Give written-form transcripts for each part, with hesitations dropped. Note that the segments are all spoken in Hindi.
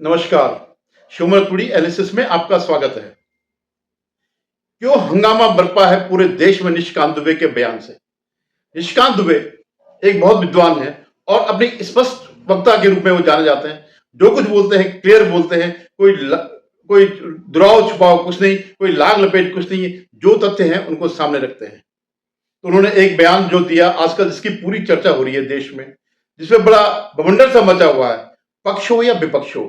नमस्कार। शिवमरपुरी एनालिसिस में आपका स्वागत है। क्यों हंगामा बरपा है पूरे देश में निशिकांत दुबे के बयान से? निशिकांत दुबे एक बहुत विद्वान है और अपनी स्पष्ट वक्ता के रूप में वो जाने जाते हैं। जो कुछ बोलते हैं क्लियर बोलते हैं, कोई दुराव छुपाव कुछ नहीं, कोई लाग लपेट कुछ नहीं, जो तथ्य हैं उनको सामने रखते हैं। तो उन्होंने एक बयान जो दिया आजकल जिसकी पूरी चर्चा हो रही है देश में, जिसमें बड़ा बवंडर सा मचा हुआ है, पक्ष हो या विपक्ष हो,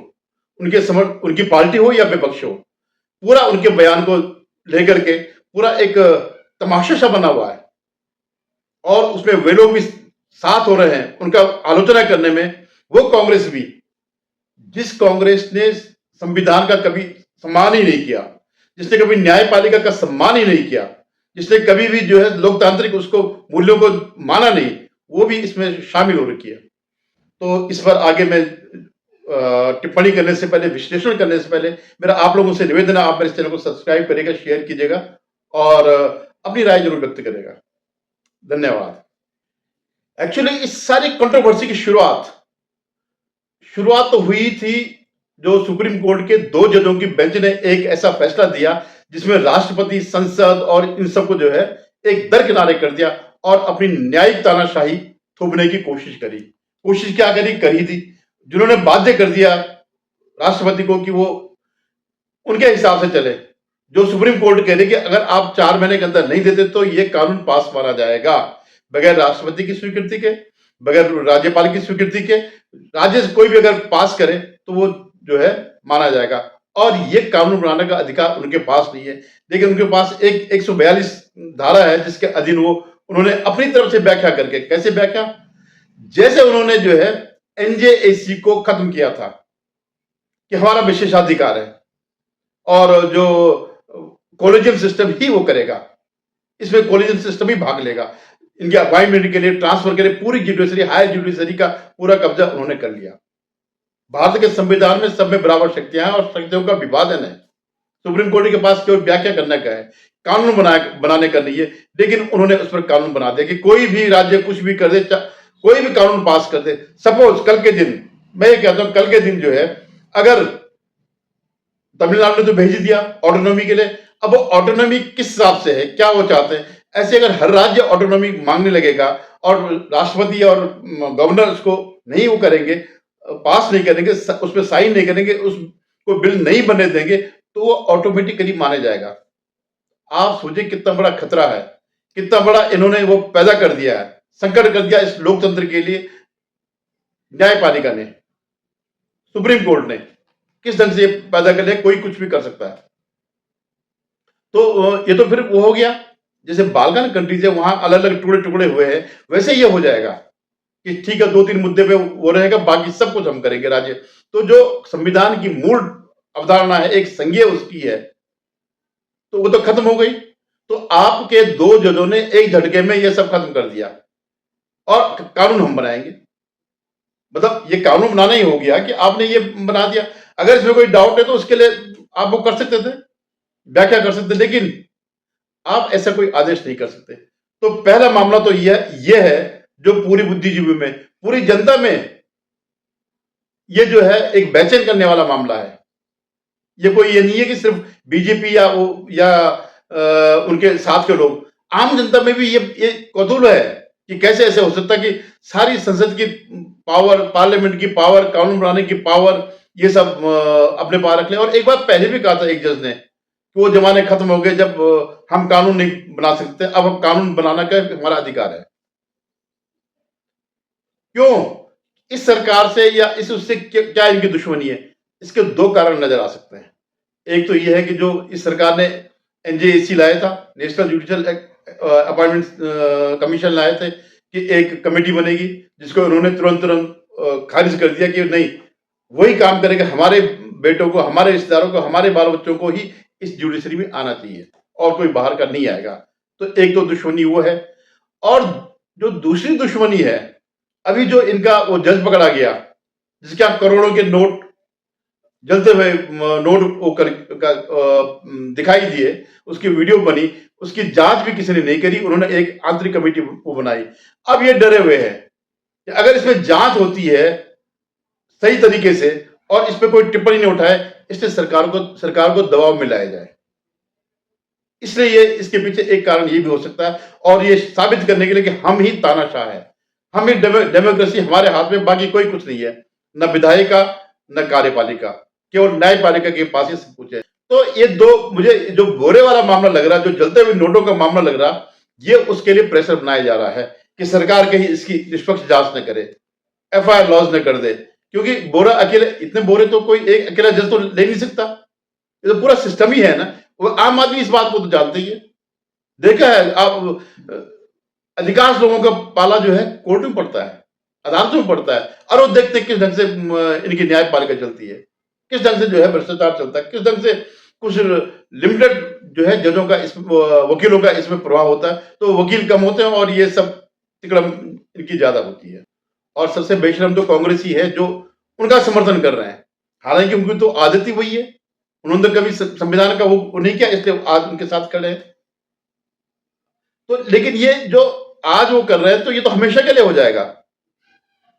उनकी पार्टी हो या विपक्ष हो, पूरा उनके बयान को लेकर के पूरा एक तमाशा सा बना हुआ है और उसमें वे लोग भी साथ हो रहे हैं उनका आलोचना करने में। वो कांग्रेस भी, जिस कांग्रेस ने संविधान का कभी सम्मान ही नहीं किया, जिसने कभी न्यायपालिका का सम्मान ही नहीं किया, जिसने कभी भी जो है लोकतांत्रिक उसको मूल्यों को माना नहीं, वो भी इसमें शामिल हो रखी है। तो इस पर आगे मैं टिप्पणी करने से पहले, विश्लेषण करने से पहले मेरा आप लोगों से निवेदन है, आप मेरे चैनल को सब्सक्राइब करेगा, शेयर कीजिएगा और अपनी राय जरूर व्यक्त करेगा। धन्यवाद। एक्चुअली इस सारी कंट्रोवर्सी की शुरुआत तो हुई थी जो सुप्रीम कोर्ट के 2 जजों की बेंच ने एक ऐसा फैसला दिया जिसमें राष्ट्रपति, संसद और इन सबको जो है एक दरकिनारे कर दिया और अपनी न्यायिक तानाशाही थोपने की कोशिश करी। कोशिश क्या करी थी, जिन्होंने बाध्य कर दिया राष्ट्रपति को कि वो उनके हिसाब से चले। जो सुप्रीम कोर्ट कह रही कि अगर आप 4 महीने के अंदर नहीं देते तो ये कानून पास माना जाएगा, बगैर राष्ट्रपति की स्वीकृति के, बगैर राज्यपाल की स्वीकृति के। राज्य से कोई भी अगर पास करे तो वो जो है माना जाएगा और ये कानून बनाने का अधिकार उनके पास नहीं है। लेकिन उनके पास एक 142 धारा है जिसके अधीन वो उन्होंने अपनी तरफ से व्याख्या करके, कैसे व्याख्या, जैसे उन्होंने जो है एनजेएसी को खत्म किया था कि हमारा विशेषाधिकार है और जो कॉलेजियम सिस्टम ही वो करेगा, इसमें कॉलेजियम सिस्टम ही भाग लेगा। इनके अपॉइंटमेंट के लिए, ट्रांसफर के लिए पूरी जुडिशरी, हायर जुडिशरी का पूरा कब्जा उन्होंने कर लिया। भारत के संविधान में सब में बराबर शक्तियां हैं और शक्तियों का विभाजन है। सुप्रीम कोर्ट के पास केवल व्याख्या करने का है, कानून बनाने का नहीं है। लेकिन उन्होंने उस पर कानून बना दिया कि कोई भी राज्य कुछ भी कर दे, कोई भी कानून पास कर दे। सपोज कल के दिन, मैं ये कहता हूं, कल के दिन जो है अगर तमिलनाडु ने तो भेज दिया ऑटोनॉमी के लिए, अब वो ऑटोनॉमी किस हिसाब से है, क्या वो चाहते हैं। ऐसे अगर हर राज्य ऑटोनॉमी मांगने लगेगा और राष्ट्रपति और गवर्नर उसको नहीं वो करेंगे, पास नहीं करेंगे, उस पर साइन नहीं करेंगे, उसको बिल नहीं बनने देंगे, तो वो ऑटोमेटिकली माने जाएगा। आप सोचिए कितना बड़ा खतरा है, कितना बड़ा इन्होंने वो पैदा कर दिया है, संकट कर दिया इस लोकतंत्र के लिए। न्यायपालिका ने, सुप्रीम कोर्ट ने किस ढंग से पैदा कर लिया, कोई कुछ भी कर सकता है। तो ये तो फिर वो हो गया जैसे बालकन कंट्रीज है, वहां अलग अलग टुकड़े टुकड़े हुए हैं, वैसे ये हो जाएगा कि ठीक है 2-3 मुद्दे पे वो रहेगा, बाकी सब कुछ हम करेंगे राज्य। तो जो संविधान की मूल अवधारणा है, एक संज्ञा उसकी है, तो वो तो खत्म हो गई। तो आपके 2 जजों ने एक झटके में ये सब खत्म कर दिया और कानून हम बनाएंगे। मतलब ये कानून बनाना ही हो गया कि आपने ये बना दिया। अगर इसमें कोई डाउट है तो उसके लिए आप वो कर सकते थे, व्याख्या कर सकते, लेकिन आप ऐसा कोई आदेश नहीं कर सकते। तो पहला मामला तो यह है जो पूरी बुद्धिजीवी में, पूरी जनता में ये जो है एक बेचैन करने वाला मामला है। ये कोई ये नहीं है कि सिर्फ बीजेपी या उनके साथ के लोग, आम जनता में भी ये कौतूहल है कि कैसे ऐसे हो सकता है कि सारी संसद की पावर, पार्लियामेंट की पावर, कानून बनाने की पावर, ये सब अपने पास रख ले। और एक बात पहले भी कहा था एक जज ने कि वो जमाने खत्म हो गए जब हम कानून नहीं बना सकते, अब हम कानून बनाना का हमारा अधिकार है। क्यों इस सरकार से या इस उससे क्या इनकी दुश्मनी है? इसके 2 कारण नजर आ सकते हैं। एक तो यह है कि जो इस सरकार ने एनजेएसी लाया था, नेशनल जुडिशियल अपॉइंटमेंट कमीशन लाए थे कि एक कमेटी बनेगी, जिसको उन्होंने तुरंत खारिज कर दिया कि नहीं, वही काम करेगा, हमारे बेटों को, हमारे रिश्तेदारों को, हमारे बाल बच्चों को ही इस जुडिशरी में आना चाहिए और कोई बाहर का नहीं आएगा। तो एक तो दुश्मनी वो है। और जो दूसरी दुश्मनी है, अभी जो इनका वो जज पकड़ा गया जिसके आप करोड़ों के नोट, जलते हुए नोट दिखाई दिए, उसकी वीडियो बनी, उसकी जांच भी किसी ने नहीं करी, उन्होंने एक आंतरिक कमेटी वो बनाई। अब ये डरे हुए हैं कि अगर इसमें जांच होती है सही तरीके से और इस पे कोई टिप्पणी नहीं उठाए, इसलिए सरकार को दबाव में लाया जाए। इसलिए ये इसके पीछे एक कारण ये भी हो सकता है, और ये साबित करने के लिए कि हम ही तानाशाह हैं, हम ही डेमोक्रेसी हमारे हाथ में, बाकी कोई कुछ नहीं है, न विधायिका न कार्यपालिका, केवल न्यायपालिका के पास ही सब कुछ है। तो ये दो, मुझे जो बोरे वाला मामला लग रहा, जो जलते हुए नोटों का मामला लग रहा, ये उसके लिए प्रेशर बनाया जा रहा है कि सरकार कहीं इसकी निष्पक्ष जांच न करे, एफआईआर लॉज न कर दे, क्योंकि बोरा अकेले, इतने बोरे तो कोई एक अकेला जज तो ले नहीं सकता, ये तो पूरा सिस्टम ही है ना। वो आम आदमी इस बात को तो जानते ही है, देखा है आप, अधिकांश लोगों का पाला जो है कोर्ट में पड़ता है, अदालतों में पड़ता है, और वो देखते किस ढंग से इनकी न्यायपालिका चलती है, किस ढंग से जो है भ्रष्टाचार चलता है, किस ढंग से कुछ लिमिटेड जो है जजों का, वकीलों का इसमें प्रभाव होता है, तो वकील कम होते हैं और ये सब तिकड़म इनकी ज्यादा होती है। और सबसे बेशरम तो कांग्रेस ही है जो उनका समर्थन कर रहे हैं, हालांकि उनकी तो आदत ही वही है, उन्होंने कभी संविधान का वो नहीं किया, इसलिए आज उनके साथ खड़े हैं। तो लेकिन ये जो आज वो कर रहे हैं, तो ये तो हमेशा के लिए हो जाएगा।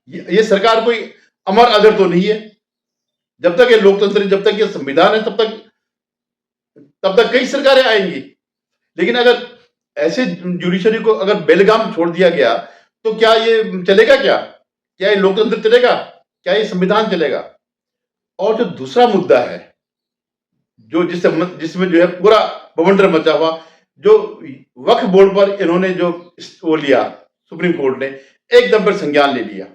ये सरकार कोई अमर अजर तो नहीं है, जब तक ये लोकतंत्र, जब तक ये संविधान है, तब तक कई सरकारें आएंगी। लेकिन अगर ऐसे जुडिशरी को अगर बेलगाम छोड़ दिया गया, तो क्या ये चलेगा? क्या ये लोकतंत्र चलेगा? क्या ये संविधान चलेगा? और जो दूसरा मुद्दा है, जो जिसमें जो है पूरा बवंडर मचा हुआ, जो वक्फ बोर्ड पर इन्होंने जो वो लिया, सुप्रीम कोर्ट ने एकदम पर संज्ञान ले लिया,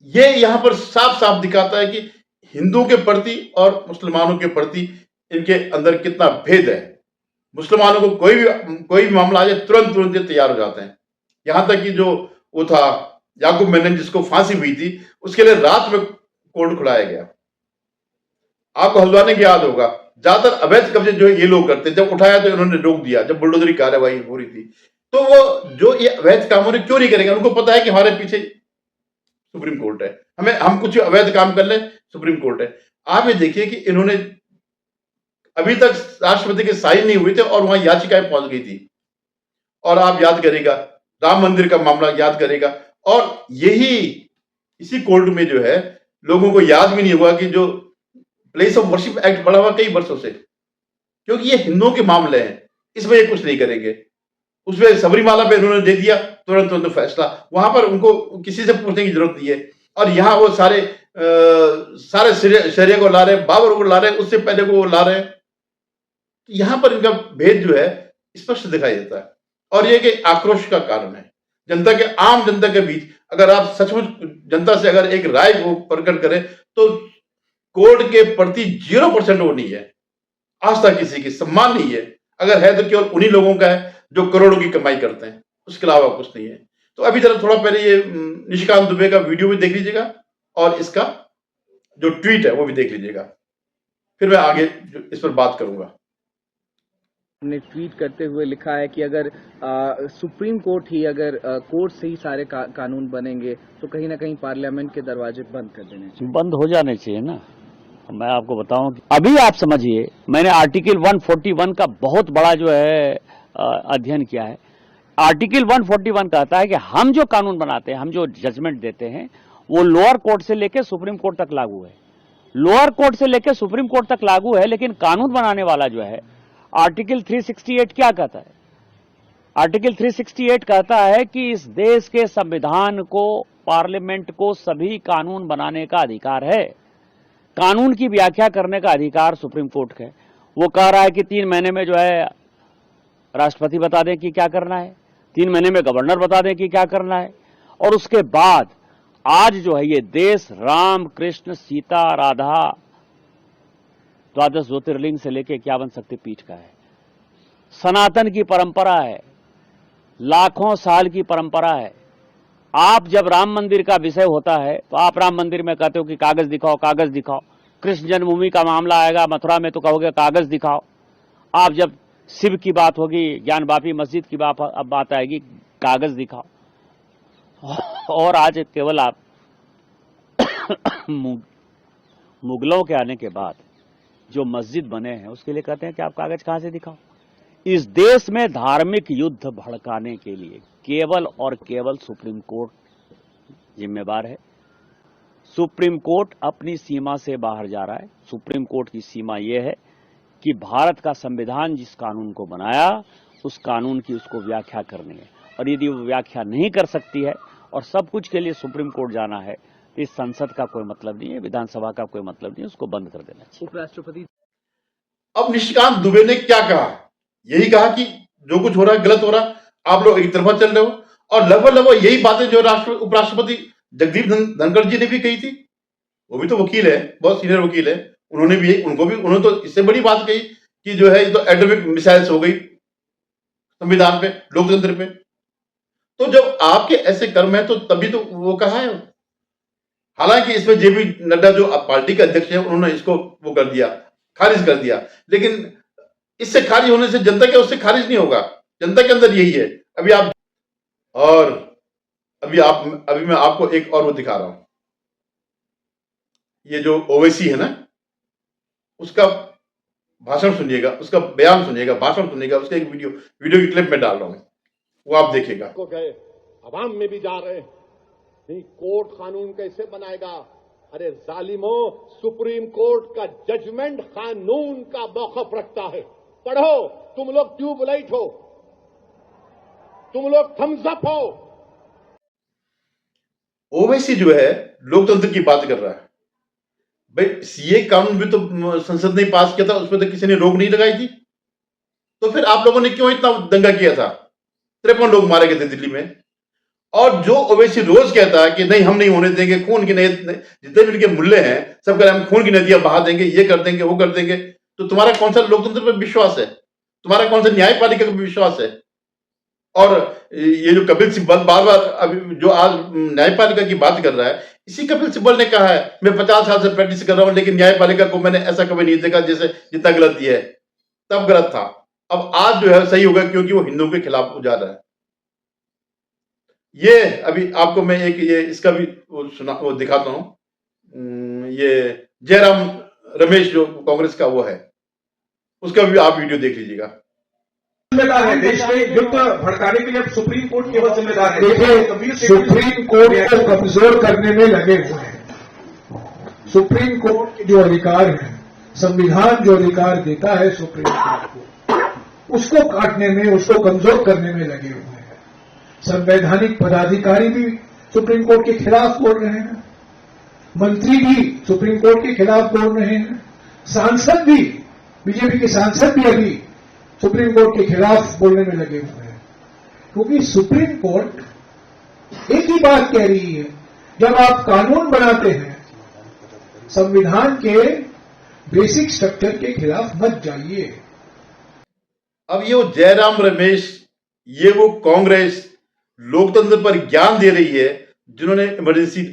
ये यहां पर साफ साफ दिखाता है कि हिंदुओं के प्रति और मुसलमानों के प्रति इनके अंदर कितना भेद है। मुसलमानों को कोई भी मामला आ जाए, तुरंत ये तैयार हो जाते हैं। यहां तक कि जो वो था याकूब मेनन, जिसको फांसी हुई थी, उसके लिए रात में कोर्ट खुलाया गया। आपको हल्द्वानी की याद होगा, ज्यादातर अवैध कब्जे जो है ये लोग करते, जब उठाया तो इन्होंने रोक दिया, जब बुलडोजरी कार्रवाई हो रही थी। तो वो जो ये अवैध काम उन्हें क्यों नहीं करेंगे? उनको पता है कि हमारे पीछे सुप्रीम कोर्ट है, हम कुछ अवैध काम कर ले, सुप्रीम कोर्ट है। आप ये देखिए कि इन्होंने अभी तक राष्ट्रपति के साइन नहीं हुए थे और वहां याचिकाएं पहुंच गई थी। और आप याद करेगा राम मंदिर का मामला याद करेगा, और इसी कोर्ट में जो है लोगों को याद भी नहीं हुआ कि जो प्लेस ऑफ वर्शिप एक्ट बढ़ा हुआ कई वर्षों से, क्योंकि ये हिंदुओं के मामले हैं, इसमें ये कुछ नहीं करेंगे। उसमें सबरीमाला पे उन्होंने दे दिया तुरंत फैसला, वहां पर उनको किसी से पूछने की जरूरत नहीं है। और यहाँ वो सारे शरिया को ला रहे हैं, बाबर को ला रहे हैं, उससे पहले को वो ला रहे हैं। यहां पर इनका भेद जो है स्पष्ट दिखाई देता है, और ये कि आक्रोश का कारण है आम जनता के बीच। अगर आप सचमुच जनता से अगर एक राय को प्रकट करें, तो कोर्ट के प्रति 0% वो नहीं है, आस्था किसी की, सम्मान नहीं है। अगर है तो केवल उन्हीं लोगों का है जो करोड़ों की कमाई करते हैं, उसके अलावा कुछ नहीं है। तो अभी जरा थोड़ा पहले ये निशिकांत दुबे का वीडियो भी देख लीजिएगा, और इसका जो ट्वीट है वो भी देख लीजिएगा, फिर मैं आगे इस पर बात करूंगा। ने ट्वीट करते हुए लिखा है कि अगर सुप्रीम कोर्ट ही अगर कोर्ट से ही सारे कानून बनेंगे, तो कहीं ना कहीं पार्लियामेंट के दरवाजे बंद कर देने चाहिए, बंद हो जाने चाहिए ना। मैं आपको बताऊं कि अभी आप समझिए, मैंने आर्टिकल 141 का बहुत बड़ा जो है अध्ययन किया है। आर्टिकल 141 कहता है कि हम जो कानून बनाते हैं, हम जो जजमेंट देते हैं, वो लोअर कोर्ट से लेकर सुप्रीम कोर्ट तक लागू है। लोअर कोर्ट से लेकर सुप्रीम कोर्ट तक लागू है, लेकिन कानून बनाने वाला जो है, आर्टिकल 368 क्या कहता है? आर्टिकल 368 कहता है कि इस देश के संविधान को, पार्लियामेंट को सभी कानून बनाने का अधिकार है। कानून की व्याख्या करने का अधिकार सुप्रीम कोर्ट का है। वो कह रहा है कि 3 महीने में जो है राष्ट्रपति बता दें कि क्या करना है, 3 महीने में गवर्नर बता दें कि क्या करना है, और उसके बाद आज जो है ये देश राम, कृष्ण, सीता, राधा, 12 ज्योतिर्लिंग से लेकर 51 शक्तिपीठ का है। सनातन की परंपरा है, लाखों साल की परंपरा है। आप जब राम मंदिर का विषय होता है, तो आप राम मंदिर में कहते हो कि कागज दिखाओ, कागज दिखाओ। कृष्ण जन्मभूमि का मामला आएगा मथुरा में, तो कहोगे कागज दिखाओ। आप जब शिव की बात होगी, ज्ञानवापी मस्जिद की बात आएगी, कागज दिखाओ। और आज केवल आप मुगलों के आने के बाद जो मस्जिद बने हैं, उसके लिए कहते हैं कि आप कागज कहां से दिखाओ। इस देश में धार्मिक युद्ध भड़काने के लिए केवल और केवल सुप्रीम कोर्ट जिम्मेवार है। सुप्रीम कोर्ट अपनी सीमा से बाहर जा रहा है। सुप्रीम कोर्ट की सीमा यह है कि भारत का संविधान जिस कानून को बनाया उस कानून की उसको व्याख्या करनी है, और यदि वो व्याख्या नहीं कर सकती है और सब कुछ के लिए सुप्रीम कोर्ट जाना है तो इस संसद का कोई मतलब नहीं है, विधानसभा का कोई मतलब नहीं है, उसको बंद कर देना चाहिए। उपराष्ट्रपति अब निशिकांत दुबे ने क्या कहा? यही कहा कि जो कुछ हो रहा है गलत हो रहा है, आप लोग एक तरफा चल रहे हो, और लगभग यही बातें जो उपराष्ट्रपति जगदीप धनखड़ जी ने भी कही थी। वो भी तो वकील है, बहुत सीनियर वकील है, उन्होंने तो इससे बड़ी बात कही कि जो है ये तो एटॉमिक मिसाइल्स हो गई संविधान पे, लोकतंत्र पे। तो जब आपके ऐसे कर्म है तो तभी तो वो कहा है। हालांकि इसमें जेपी नड्डा जो पार्टी के अध्यक्ष है उन्होंने इसको वो कर दिया, खारिज कर दिया, लेकिन इससे खारिज होने से जनता के उससे खारिज नहीं होगा। जनता के अंदर यही है। अभी मैं आपको एक और वो दिखा रहा हूं। ये जो ओवैसी है ना, उसका भाषण सुनिएगा, उसका बयान सुनिएगा, भाषण सुनिएगा, उसका एक वीडियो की क्लिप में डाल रहा हूं, वो आप देखिएगा। को गए अवाम में भी जा रहे हैं, नहीं कोर्ट कानून कैसे बनाएगा? अरे जालिमों, सुप्रीम कोर्ट का जजमेंट कानून का मौकफ रखता है। पढ़ो, तुम लोग ट्यूबलाइट हो, तुम लोग थम्स अप हो। ओवैसी जो है लोकतंत्र की बात कर रहा है। भाई सीए कानून भी तो संसद ने पास किया था, उसमें तो किसी ने रोक नहीं लगाई थी। तो फिर आप लोगों ने क्यों इतना दंगा किया था? 53 लोग मारे गए थे दिल्ली में। और जो ओवैसी रोज कहता है कि नहीं हम नहीं होने देंगे, खून की जितने भी इनके मुल्ले हैं सब कह रहे हम खून की नदियां बहा देंगे, ये कर देंगे, वो कर देंगे। तो तुम्हारा कौन सा लोकतंत्र पर विश्वास है? तुम्हारा कौन सा न्यायपालिका पर विश्वास है? और ये जो कपिल सिब्बल बार बार अभी जो आज न्यायपालिका की बात कर रहा है, इसी कपिल सिब्बल ने कहा है मैं 50 साल से प्रैक्टिस कर रहा हूं लेकिन न्यायपालिका को मैंने ऐसा कभी नहीं देखा जैसे जितना गलत है। तब गलत था, अब आज जो है सही होगा क्योंकि वो हिंदुओं के खिलाफ जा रहा है। ये अभी आपको मैं एक ये इसका भी वो दिखाता हूं। ये जयराम रमेश जो कांग्रेस का वो है, उसका भी आप वीडियो देख लीजिएगा। जिम्मेदार है देश में युद्ध भड़काने के लिए सुप्रीम कोर्ट केवल जिम्मेदार है। देखिए सुप्रीम कोर्ट को कमजोर करने में लगे हुए हैं। सुप्रीम कोर्ट के जो अधिकार है, संविधान जो अधिकार देता है सुप्रीम कोर्ट को, उसको काटने में, उसको कमजोर करने में लगे हुए हैं। संवैधानिक पदाधिकारी भी सुप्रीम कोर्ट के खिलाफ बोल रहे हैं, मंत्री भी सुप्रीम कोर्ट के खिलाफ बोल रहे हैं, सांसद भी, बीजेपी के सांसद भी अभी सुप्रीम कोर्ट के खिलाफ बोलने में लगे हुए हैं। क्योंकि सुप्रीम कोर्ट एक ही बात कह रही है, जब आप कानून बनाते हैं संविधान के बेसिक स्ट्रक्चर के खिलाफ मत जाइए। अब ये वो जयराम रमेश, ये वो कांग्रेस लोकतंत्र पर ज्ञान दे रही है, जिन्होंने इमरजेंसी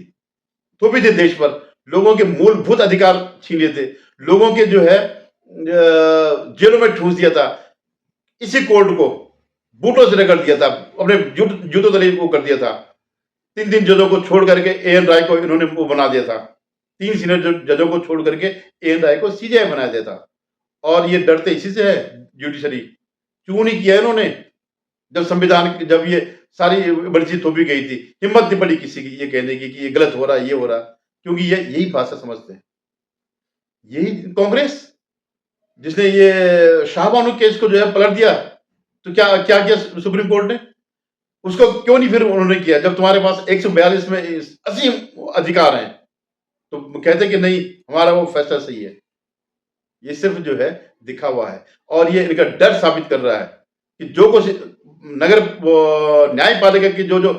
थोपी थी देश पर, लोगों के मूलभूत अधिकार छीन लिए थे, लोगों के जो है जेलों में ठूस दिया था, इसी कोर्ट को बूटों से रगड़ दिया था, अपने जूतों तले वो कर दिया था। 3 जजों को छोड़ करके एएन राय को इन्होंने वो बना दिया था। 3 सीनियर जजों को छोड़ करके एएन राय को सीजेआई बना दिया था। और ये डरते इसी से है जुडिशरी। क्यों नहीं किया इन्होंने? जब ये सारी इमरजेंसी थोपी गई थी, हिम्मत नहीं पड़ी किसी की ये कहने की कि ये गलत हो रहा है, ये हो रहा है, क्योंकि ये यही भाषा समझते हैं। यही कांग्रेस जिसने ये शाहबानो केस को जो है पलट दिया, तो क्या किया सुप्रीम कोर्ट ने? उसको क्यों नहीं फिर उन्होंने किया? जब तुम्हारे पास 142 में 80 अधिकार हैं तो कहते कि नहीं हमारा वो फैसला सही है। ये सिर्फ जो है दिखा हुआ है, और ये इनका डर साबित कर रहा है कि जो कुछ नगर न्यायपालिका की जो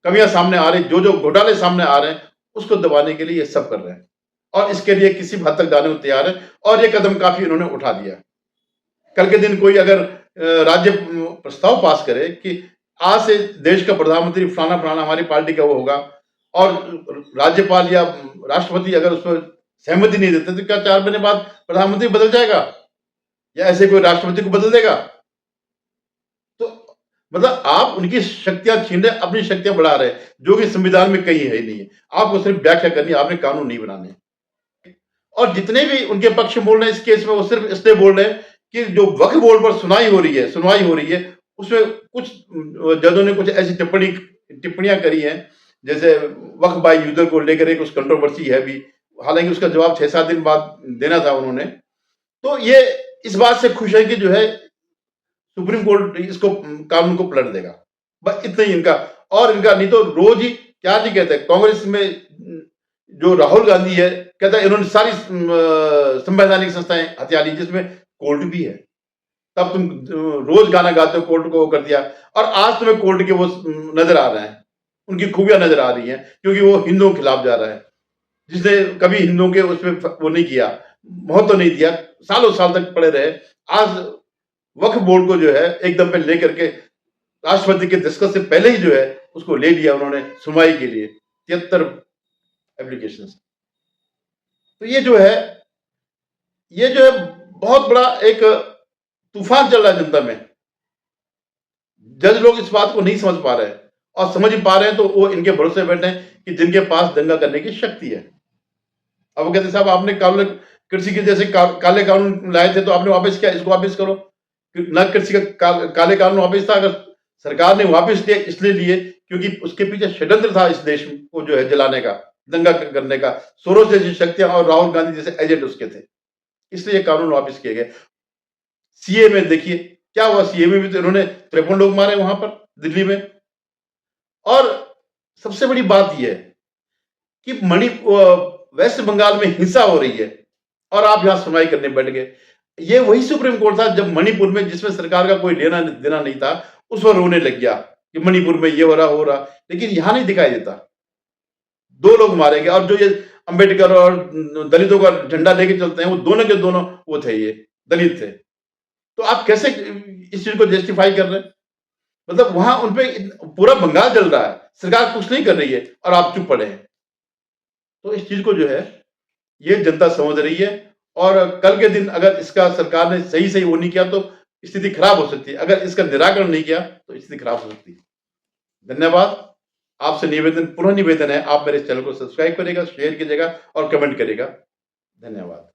कमियां सामने आ रही, जो घोटाले सामने आ रहे हैं, उसको दबाने के लिए ये सब कर रहे हैं, और इसके लिए किसी हद तक जाने को तैयार है। और ये कदम काफी इन्होंने उठा दिया। कल के दिन कोई अगर राज्य प्रस्ताव पास करे कि आज से देश का प्रधानमंत्री फलाना फलाना हमारी पार्टी का वो होगा, और राज्यपाल या राष्ट्रपति अगर उस पर सहमति नहीं देते, तो क्या 4 महीने बाद प्रधानमंत्री बदल जाएगा या ऐसे कोई राष्ट्रपति को बदल देगा? तो मतलब आप उनकी शक्तियां छीन रहे, अपनी शक्तियां बढ़ा रहे, जो कि संविधान में कहीं है ही नहीं है। आपको सिर्फ व्याख्या करनी है, आपने कानून नहीं बनाने। और जितने भी उनके पक्ष बोल रहे हैं इस केस में, वो सिर्फ इसलिए बोल रहे हैं कि जो वक्फ बोर्ड पर सुनवाई हो रही है, उसमें कुछ जजों ने कुछ ऐसी टिप्पणियां करी हैं जैसे वक्फ बाय यूजर को लेकर एक उस कंट्रोवर्सी है भी, हालांकि उसका जवाब 6-7 दिन बाद देना था उन्होंने। तो ये इस बात से खुश है कि जो है सुप्रीम कोर्ट इसको कानून को पलट देगा, बस इतना ही इनका। और इनका नहीं तो रोज ही क्या नहीं कहते, कांग्रेस में जो राहुल गांधी है कहता है इन्होंने सारी संवैधानिक संस्थाएं हथिया ली, जिसमें कोर्ट भी है। तब तुम रोज गाना गाते हो कोर्ट को कर दिया, और आज तुम्हें कोर्ट के वो नजर आ रहे हैं, उनकी खूबियां नजर आ रही हैं, क्योंकि वो हिंदुओं के खिलाफ जा रहा है, जिसने कभी हिंदुओं के उसमें वो नहीं किया, महत्व नहीं दिया, सालों साल तक पड़े रहे। आज वक्फ बोर्ड को जो है एकदम पे लेकर के राष्ट्रपति के दस्तखत से पहले ही जो है उसको ले लिया उन्होंने सुनवाई के लिए 73 एप्लीकेशन। तो ये जो है बहुत बड़ा एक तूफान चल रहा है जनता में। जज लोग इस बात को नहीं समझ पा रहे हैं, और समझ ही पा रहे हैं तो वो इनके भरोसे बैठे हैं कि जिनके पास दंगा करने की शक्ति है। अब वो कहते साहब आपने कृषि के जैसे काले कानून लाए थे तो आपने वापस किया, इसको वापस करो। न कृषि का काले कानून वापस था, अगर सरकार ने वापस लिए इसलिए लिए क्योंकि उसके पीछे षड्यंत्र था इस देश को जो है जलाने का, दंगा करने का। सोरोस जैसी शक्तियां और राहुल गांधी जैसे एजेंट उसके थे, इसलिए कानून वापस किए गए। सीए में देखिए क्या हुआ, सीए में भी तो इन्होंने 53 लोग मारे वहां पर दिल्ली में। और सबसे बड़ी बात यह है कि वेस्ट बंगाल में हिंसा हो रही है और आप यहां सुनवाई करने बैठ गए। ये वही सुप्रीम कोर्ट था जब मणिपुर में, जिसमें सरकार का कोई लेना देना नहीं था, उस पर रोने लग गया कि मणिपुर में ये हो रहा, लेकिन यहां नहीं दिखाई देता। 2 लोग मारे गए, और जो ये अंबेडकर और दलितों का झंडा लेके चलते हैं वो दोनों के दोनों वो थे, ये दलित थे। तो आप कैसे इस चीज को जस्टिफाई कर रहे हैं? मतलब वहां उनपे पूरा बंगाल जल रहा है, सरकार कुछ नहीं कर रही है और आप चुप पड़े हैं। तो इस चीज को जो है ये जनता समझ रही है, और कल के दिन अगर इसका सरकार ने सही वो नहीं किया तो स्थिति खराब हो सकती है। अगर इसका निराकरण नहीं किया तो स्थिति खराब हो सकती है। धन्यवाद। आपसे पुनः निवेदन है, आप मेरे चैनल को सब्सक्राइब करिएगा, शेयर कीजिएगा और कमेंट करिएगा। धन्यवाद।